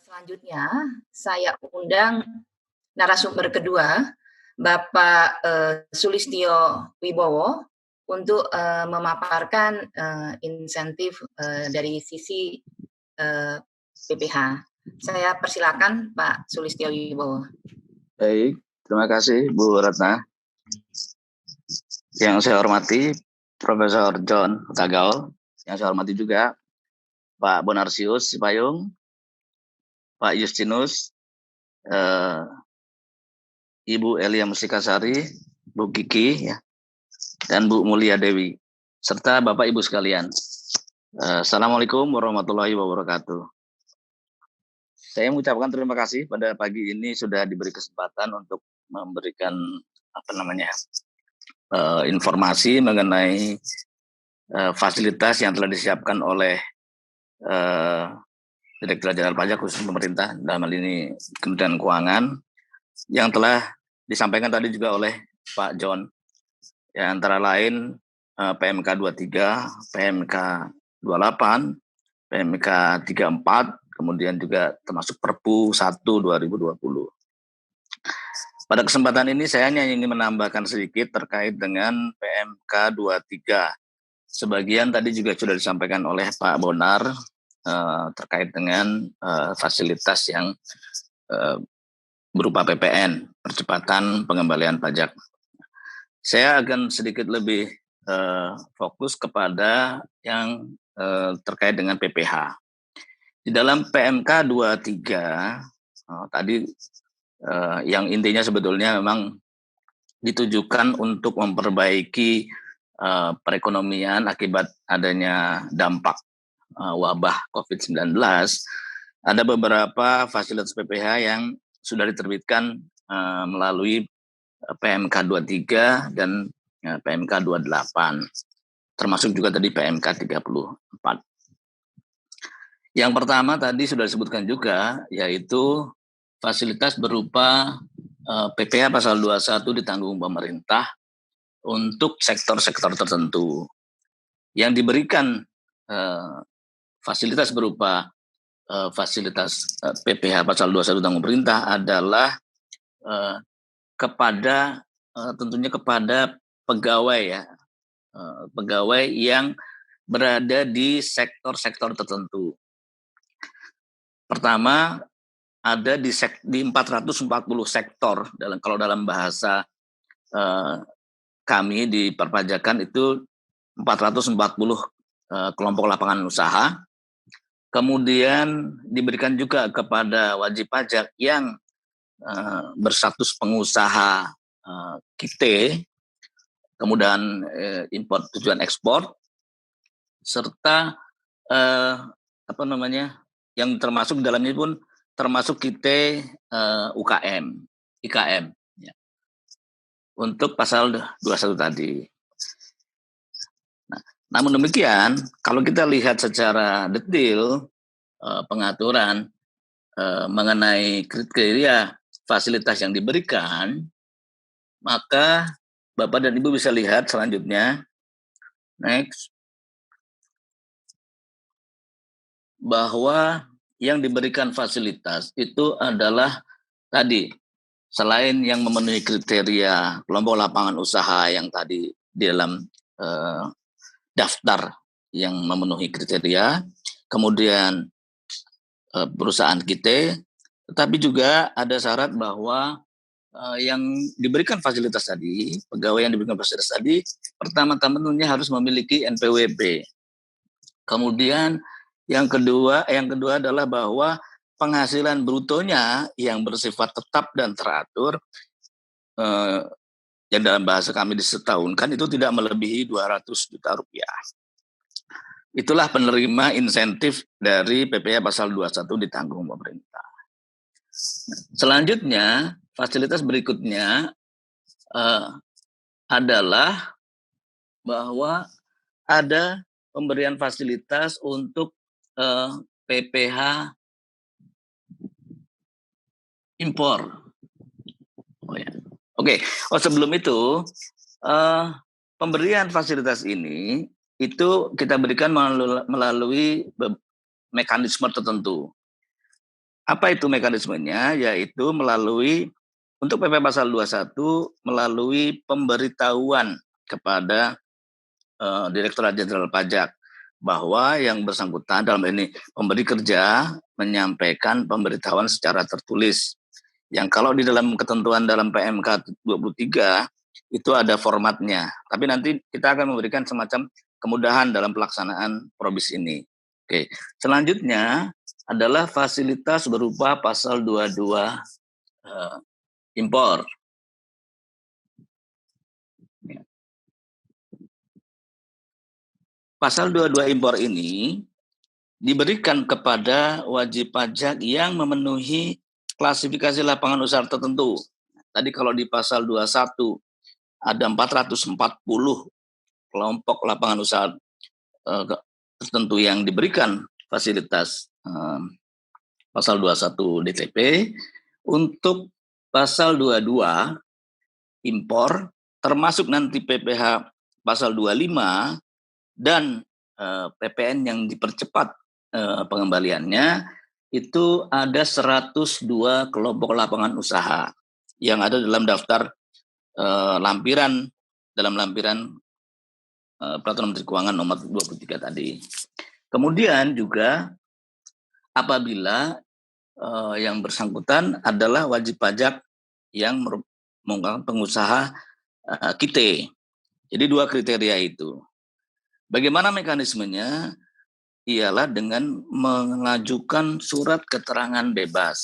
Selanjutnya, saya undang narasumber kedua, Bapak Sulistyo Wibowo, untuk memaparkan insentif dari sisi PPH. Saya persilakan Pak Sulistyo Wibowo. Baik, terima kasih Bu Ratna. Yang saya hormati Profesor John Tagaol, yang saya hormati juga Pak Bonarsius Sipayung, Pak Justinus, Ibu Elia Musikasari, Bu Kiki, ya, dan Bu Mulia Dewi, serta Bapak Ibu sekalian. Assalamualaikum warahmatullahi wabarakatuh. Saya mengucapkan terima kasih pada pagi ini sudah diberi kesempatan untuk memberikan informasi mengenai fasilitas yang telah disiapkan oleh Direktorat Jenderal Pajak khusus pemerintah, dalam hal ini Kementerian Keuangan, yang telah disampaikan tadi juga oleh Pak John, ya, antara lain PMK 23, PMK 28, PMK 34, kemudian juga termasuk Perpu 1 2020. Pada kesempatan ini saya hanya ingin menambahkan sedikit terkait dengan PMK 23. Sebagian tadi juga sudah disampaikan oleh Pak Bonar terkait dengan fasilitas yang berupa PPN, percepatan pengembalian pajak. Saya akan sedikit lebih fokus kepada yang terkait dengan PPH. Di dalam PMK 23 tadi yang intinya sebetulnya memang ditujukan untuk memperbaiki perekonomian akibat adanya dampak wabah COVID-19. Ada beberapa fasilitas PPH yang sudah diterbitkan melalui PMK 23 dan PMK 28, termasuk juga tadi PMK 34. Yang pertama tadi sudah disebutkan juga, yaitu fasilitas berupa PPH pasal 21 ditanggung pemerintah untuk sektor-sektor tertentu. Yang diberikan fasilitas berupa fasilitas PPH pasal 21 ditanggung pemerintah adalah tentunya kepada pegawai, ya, pegawai yang berada di sektor-sektor tertentu. Pertama, ada di 440 sektor, kalau dalam bahasa kami di perpajakan itu 440 kelompok lapangan usaha. Kemudian diberikan juga kepada wajib pajak yang berstatus pengusaha KIT, kemudian impor tujuan ekspor, serta yang termasuk dalamnya pun termasuk kita UKM, IKM, ya, untuk pasal 21 tadi. Nah, namun demikian, kalau kita lihat secara detail pengaturan mengenai kriteria fasilitas yang diberikan, maka Bapak dan Ibu bisa lihat selanjutnya, next, bahwa yang diberikan fasilitas itu adalah tadi, selain yang memenuhi kriteria kelompok lapangan usaha yang tadi di dalam daftar yang memenuhi kriteria, kemudian perusahaan kita, tetapi juga ada syarat bahwa yang diberikan fasilitas tadi, pegawai yang diberikan fasilitas tadi, pertama-tama tentunya harus memiliki NPWP. Kemudian yang kedua adalah bahwa penghasilan brutonya yang bersifat tetap dan teratur, yang dalam bahasa kami disetahunkan itu tidak melebihi 200 juta rupiah. Itulah penerima insentif dari PPH pasal 21 ditanggung pemerintah. Selanjutnya, fasilitas berikutnya adalah bahwa ada pemberian fasilitas untuk PPH impor. Sebelum itu, pemberian fasilitas ini itu kita berikan melalui mekanisme tertentu. Apa itu mekanismenya? Yaitu melalui untuk PP Pasal 21 melalui pemberitahuan kepada Direktorat Jenderal Pajak bahwa yang bersangkutan dalam ini pemberi kerja menyampaikan pemberitahuan secara tertulis. Yang kalau di dalam ketentuan dalam PMK 23 itu ada formatnya. Tapi nanti kita akan memberikan semacam kemudahan dalam pelaksanaan probis ini. Oke, selanjutnya adalah fasilitas berupa pasal 22 impor. Pasal 22 impor ini diberikan kepada wajib pajak yang memenuhi klasifikasi lapangan usaha tertentu. Tadi kalau di pasal 21 ada 440 kelompok lapangan usaha tertentu yang diberikan fasilitas pasal 21 DTP. Untuk pasal 22 impor termasuk nanti PPh pasal 25 dan PPN yang dipercepat pengembaliannya itu ada 102 kelompok lapangan usaha yang ada dalam daftar lampiran Peraturan Menteri Keuangan nomor 23 tadi. Kemudian juga apabila yang bersangkutan adalah wajib pajak yang merupakan pengusaha KIT. Jadi 2 kriteria itu. Bagaimana mekanismenya? Ialah dengan mengajukan surat keterangan bebas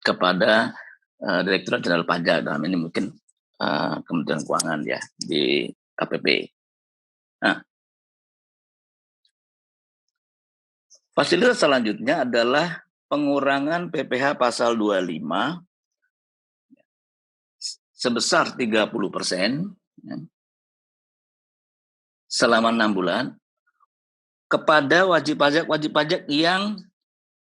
kepada Direktorat Jenderal Pajak, dalam ini mungkin Kementerian Keuangan ya, di KPP. Nah, fasilitas selanjutnya adalah pengurangan PPh pasal 25 sebesar 30% ya, selama 6 bulan kepada wajib pajak yang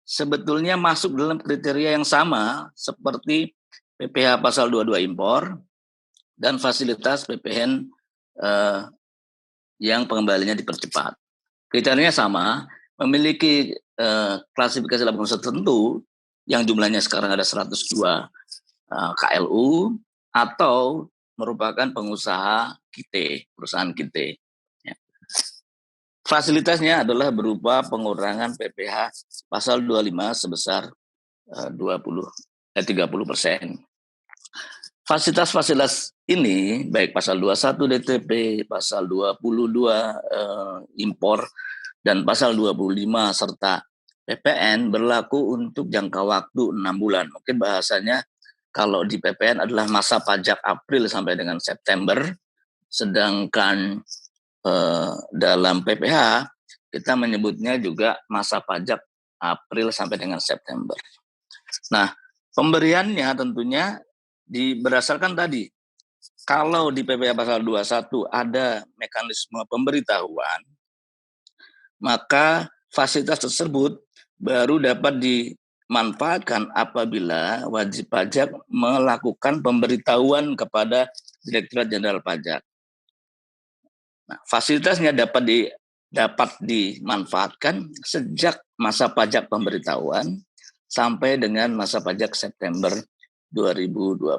sebetulnya masuk dalam kriteria yang sama seperti PPh pasal 22 impor dan fasilitas PPN yang pengembaliannya dipercepat. Kriterianya sama, memiliki klasifikasi lapangan usaha tertentu yang jumlahnya sekarang ada 102 KLU atau merupakan pengusaha KIT, perusahaan KIT. Fasilitasnya adalah berupa pengurangan PPh pasal 25 sebesar 30%. Fasilitas-fasilitas ini baik pasal 21 DTP, pasal 22 impor dan pasal 25 serta PPN berlaku untuk jangka waktu 6 bulan. Mungkin bahasanya kalau di PPN adalah masa pajak April sampai dengan September, sedangkan dalam PPh kita menyebutnya juga masa pajak April sampai dengan September. Nah, pemberiannya tentunya berdasarkan tadi, kalau di PPh pasal 21 ada mekanisme pemberitahuan, maka fasilitas tersebut baru dapat dimanfaatkan apabila wajib pajak melakukan pemberitahuan kepada Direktorat Jenderal Pajak. Nah, fasilitasnya dapat dimanfaatkan sejak masa pajak pemberitahuan sampai dengan masa pajak September 2020.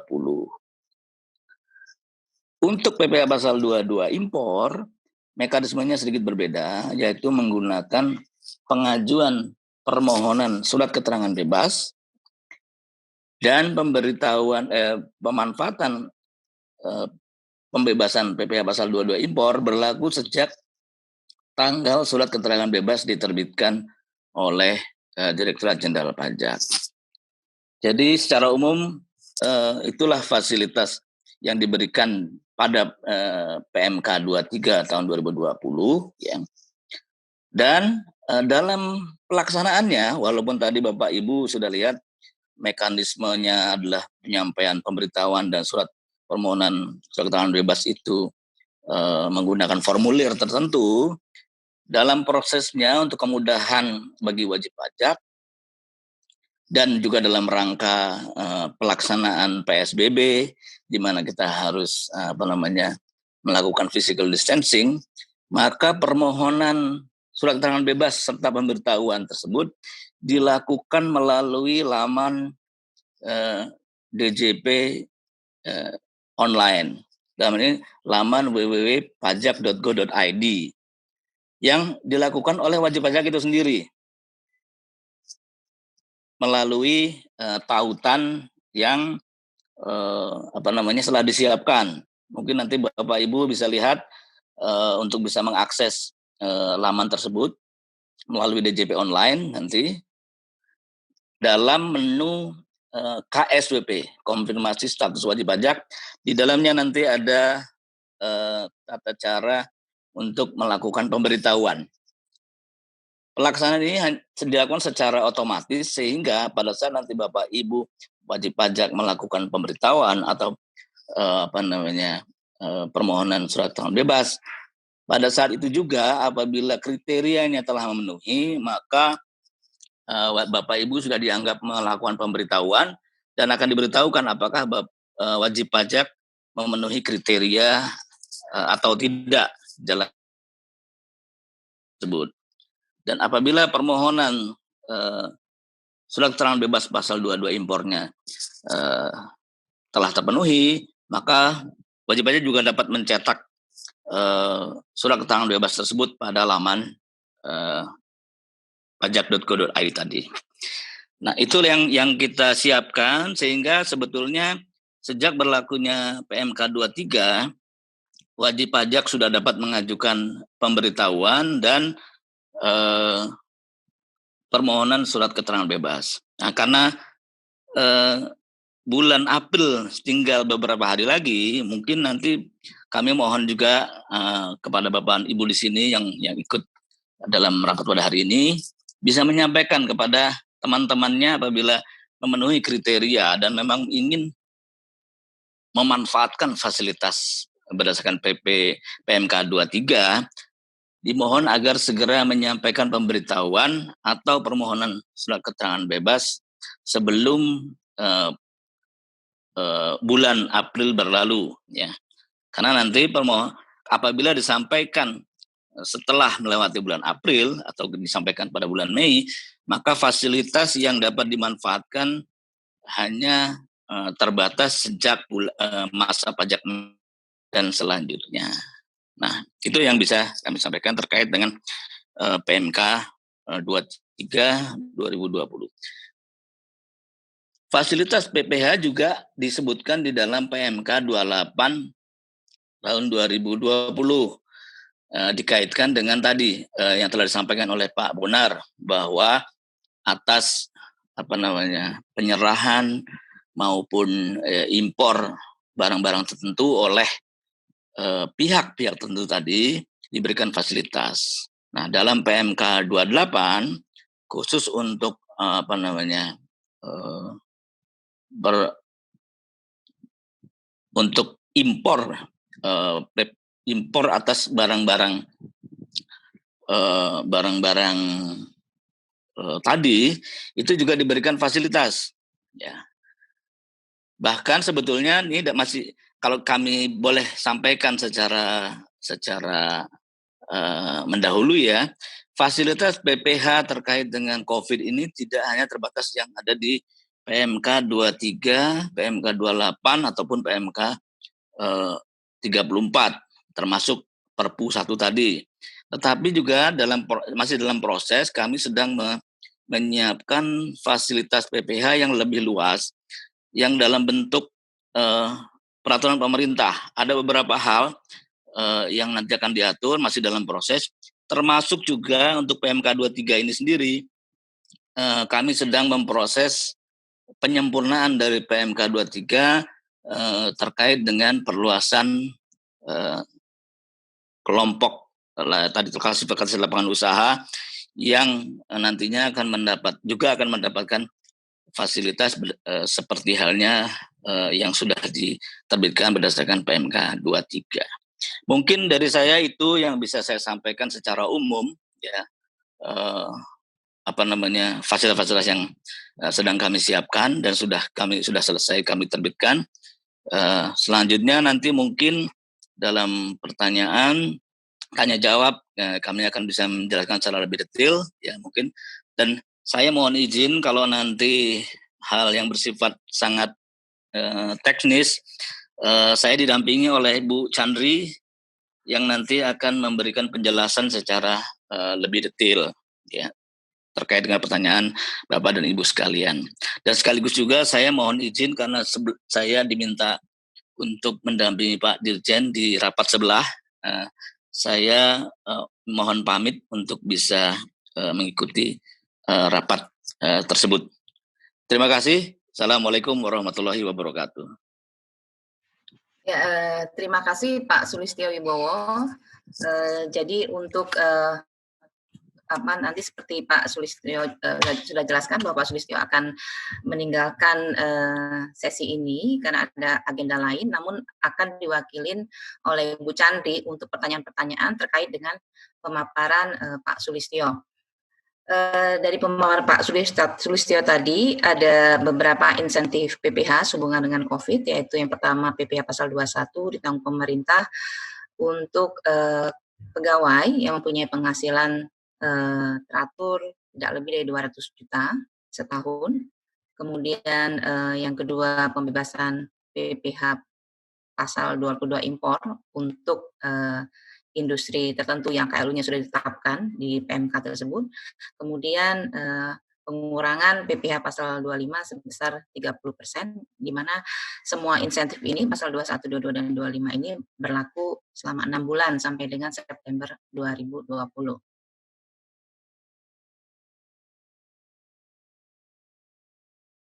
Untuk PPh pasal 22 impor, mekanismenya sedikit berbeda, yaitu menggunakan pengajuan permohonan surat keterangan bebas dan pemberitahuan pemanfaatan pembebasan PPh pasal 22 impor berlaku sejak tanggal surat keterangan bebas diterbitkan oleh Direktorat Jenderal Pajak. Jadi secara umum itulah fasilitas yang diberikan pada PMK 23 tahun 2020 ya. Dan dalam pelaksanaannya, walaupun tadi Bapak Ibu sudah lihat mekanismenya adalah penyampaian pemberitahuan dan surat permohonan surat keterangan bebas itu menggunakan formulir tertentu, dalam prosesnya untuk kemudahan bagi wajib pajak dan juga dalam rangka pelaksanaan PSBB di mana kita harus melakukan physical distancing, maka permohonan surat keterangan bebas serta pemberitahuan tersebut dilakukan melalui laman DJP online. Dalam ini laman www.pajak.go.id yang dilakukan oleh wajib pajak itu sendiri melalui tautan yang setelah disiapkan. Mungkin nanti Bapak Ibu bisa lihat untuk bisa mengakses laman tersebut melalui DJP online nanti dalam menu KSWP, konfirmasi status wajib pajak. Di dalamnya nanti ada tata cara untuk melakukan pemberitahuan. Pelaksanaan ini dilakukan secara otomatis sehingga pada saat nanti Bapak Ibu wajib pajak melakukan pemberitahuan atau permohonan surat keterangan bebas, pada saat itu juga apabila kriterianya telah memenuhi, maka Bapak Ibu sudah dianggap melakukan pemberitahuan dan akan diberitahukan apakah wajib pajak memenuhi kriteria atau tidak jalan tersebut. Dan apabila permohonan surat keterangan bebas pasal 22 impornya telah terpenuhi, maka wajib pajak juga dapat mencetak surat keterangan bebas tersebut pada laman pajak.go.id tadi. Nah, itu yang kita siapkan sehingga sebetulnya sejak berlakunya PMK 23 wajib pajak sudah dapat mengajukan pemberitahuan dan permohonan surat keterangan bebas. Nah, karena bulan April tinggal beberapa hari lagi, mungkin nanti kami mohon juga kepada Bapak Ibu di sini yang ikut dalam rapat pada hari ini bisa menyampaikan kepada teman-temannya apabila memenuhi kriteria dan memang ingin memanfaatkan fasilitas berdasarkan PMK 23, dimohon agar segera menyampaikan pemberitahuan atau permohonan surat keterangan bebas sebelum bulan April berlalu, ya. Karena nanti apabila disampaikan setelah melewati bulan April atau disampaikan pada bulan Mei, maka fasilitas yang dapat dimanfaatkan hanya terbatas sejak masa pajak dan selanjutnya. Nah, itu yang bisa kami sampaikan terkait dengan PMK 23 2020. Fasilitas PPh juga disebutkan di dalam PMK 28 tahun 2020. Dikaitkan dengan tadi yang telah disampaikan oleh Pak Bonar bahwa atas penyerahan maupun impor barang-barang tertentu oleh pihak-pihak tertentu tadi diberikan fasilitas. Nah, dalam PMK 28 khusus untuk untuk impor atas barang-barang tadi itu juga diberikan fasilitas, ya. Bahkan sebetulnya ini masih, kalau kami boleh sampaikan secara mendahului ya, fasilitas PPh terkait dengan COVID ini tidak hanya terbatas yang ada di PMK 23, PMK 28 ataupun PMK 34 termasuk Perpu 1 tadi. Tetapi juga masih dalam proses kami sedang menyiapkan fasilitas PPh yang lebih luas yang dalam bentuk peraturan pemerintah. Ada beberapa hal yang nanti akan diatur, masih dalam proses, termasuk juga untuk PMK 23 ini sendiri kami sedang memproses penyempurnaan dari PMK 23 terkait dengan perluasan kelompok tadi klasifikasi lapangan usaha yang nantinya akan mendapatkan fasilitas seperti halnya yang sudah diterbitkan berdasarkan PMK 23. Mungkin dari saya itu yang bisa saya sampaikan secara umum, ya. Fasilitas-fasilitas yang sedang kami siapkan dan sudah selesai kami terbitkan. Selanjutnya nanti mungkin dalam pertanyaan tanya jawab kami akan bisa menjelaskan secara lebih detail, ya mungkin, dan Saya mohon izin kalau nanti hal yang bersifat sangat teknis, saya didampingi oleh Bu Chandri yang nanti akan memberikan penjelasan secara lebih detail, ya, terkait dengan pertanyaan Bapak dan Ibu sekalian. Dan sekaligus juga saya mohon izin karena saya diminta untuk mendampingi Pak Dirjen di rapat sebelah. Saya mohon pamit untuk bisa mengikuti rapat tersebut. Terima kasih. Assalamualaikum warahmatullahi wabarakatuh. Ya, terima kasih Pak Sulistyo Wibowo. Jadi untuk nanti seperti Pak Sulistyo sudah jelaskan bahwa Pak Sulistyo akan meninggalkan sesi ini karena ada agenda lain, namun akan diwakilin oleh Bu Chandri untuk pertanyaan-pertanyaan terkait dengan pemaparan Pak Sulistyo. Dari pemaparan Pak Sulistyo tadi ada beberapa insentif PPh sehubungan dengan COVID, yaitu yang pertama PPh pasal 21 ditanggung pemerintah untuk pegawai yang mempunyai penghasilan teratur tidak lebih dari 200 juta setahun. Kemudian yang kedua pembebasan PPh pasal 22 impor untuk industri tertentu yang KLU-nya sudah ditetapkan di PMK tersebut. Kemudian pengurangan PPh pasal 25 sebesar 30%, di mana semua insentif ini pasal 21, 22, dan 25 ini berlaku selama 6 bulan sampai dengan September 2020.